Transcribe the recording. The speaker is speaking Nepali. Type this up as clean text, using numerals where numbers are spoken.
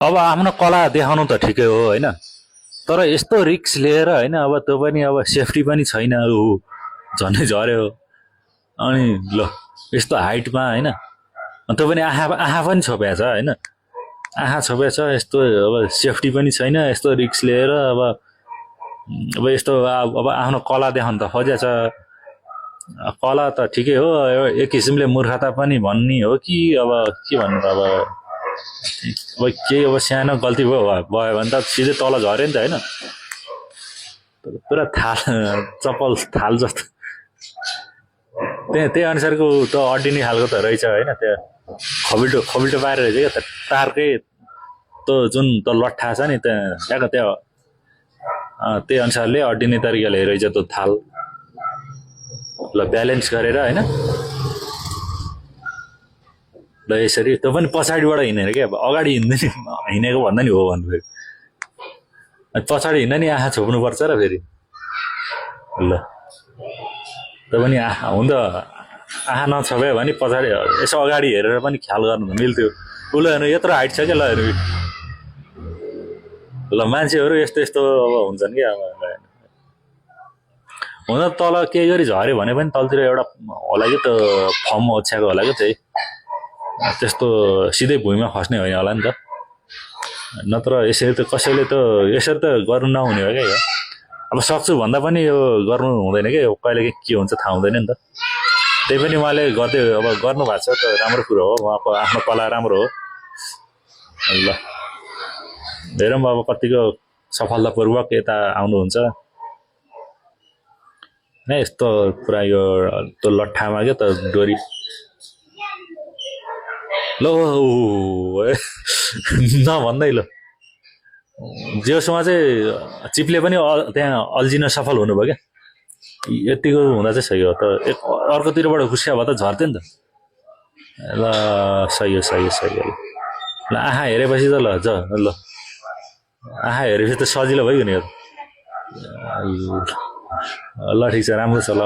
अब आफ्नो कला देखाउनु त ठिकै हो होइन, तर यस्तो रिक्स लिएर होइन अब त्यो पनि अब सेफ्टी पनि छैन, ऊ झन्डै झऱ्यो। अनि ल यस्तो हाइटमा होइन, त्यो पनि आँखा आँखा पनि छोपेको छ होइन, आँखा छोपेको छ, यस्तो अब सेफ्टी पनि छैन, यस्तो रिक्स लिएर अब यस्तो अब आफ्नो कला देखाउनु त खोजेको छ। कला त ठिकै हो, एक किसिमले मूर्खता पनि भन्ने हो कि अब के भन्नु त, अब केही अब सानो गल्ती भयो भने त सिधै तल झऱ्यो नि त होइन, पुरा थाल चप्पल थाल जस्तो त्यही अनुसारको त अड्डिने खालको त रहेछ होइन। त्यहाँ खबिल्टो खबिल्टो पारेर रहेछ क्या, तारकै त्यो जुन त लट्ठा छ नि त्यहाँ त्यहाँको त्यही अनुसारले अड्डिने तरिकाले रहेछ त्यो थाल। ल ब्यालेन्स गरेर होइन, ल यसरी त्यो पनि पछाडिबाट हिँडेर क्या, अगाडि हिँडेको भन्दा नि हो भन्नु फेरि पछाडि हिँड्दा नि आँखा छोप्नुपर्छ र फेरि। ल त्यो पनि हुँदा आँखा नछोप्यो भने पछाडि यसो अगाडि हेरेर पनि ख्याल गर्नु मिल्थ्यो। उसले हेर्नु यत्रो हाइट छ क्या, ल हेर्नु ल मान्छेहरू यस्तो यस्तो अब हुन्छन् कि अब हुन तल केही गरी झऱ्यो भने पनि तलतिर एउटा होला कि त्यो फर्म ओछ्याएको होला कि, त्यही त्यस्तो सिधै भुइँमा खस्ने होइन होला नि त, नत्र यसरी त कसैले त यसरी त गर्नु नहुने हो क्या यो। अब सक्छु भन्दा पनि यो गर्नु हुँदैन क्या, यो कहिले के हुन्छ थाहा हुँदैन नि त। त्यही पनि उहाँले गर्दै अब गर्नु भएको छ त राम्रो कुरो हो, उहाँको आफ्नो कला राम्रो हो। ल हेरौँ अब कतिको सफलतापूर्वक यता आउनुहुन्छ। नै यस्तो पुरा यो त्यो लट्ठामा क्या त डोरी, ल नभन्दै ल जेसम्म चाहिँ चिप्ले पनि त्यहाँ अल्झिन सफल हुनुभयो क्या, यतिको हुँदा चाहिँ सही हो। त अर्कोतिरबाट खुसिया भए त झर्थ्यो नि त। ल सही हो सही हो सही हो। ल आँखा हेरेपछि त ल ल आँखा हेरेपछि त सजिलो भइगयो नि। ल ठिक छ, राम्रो छ। ल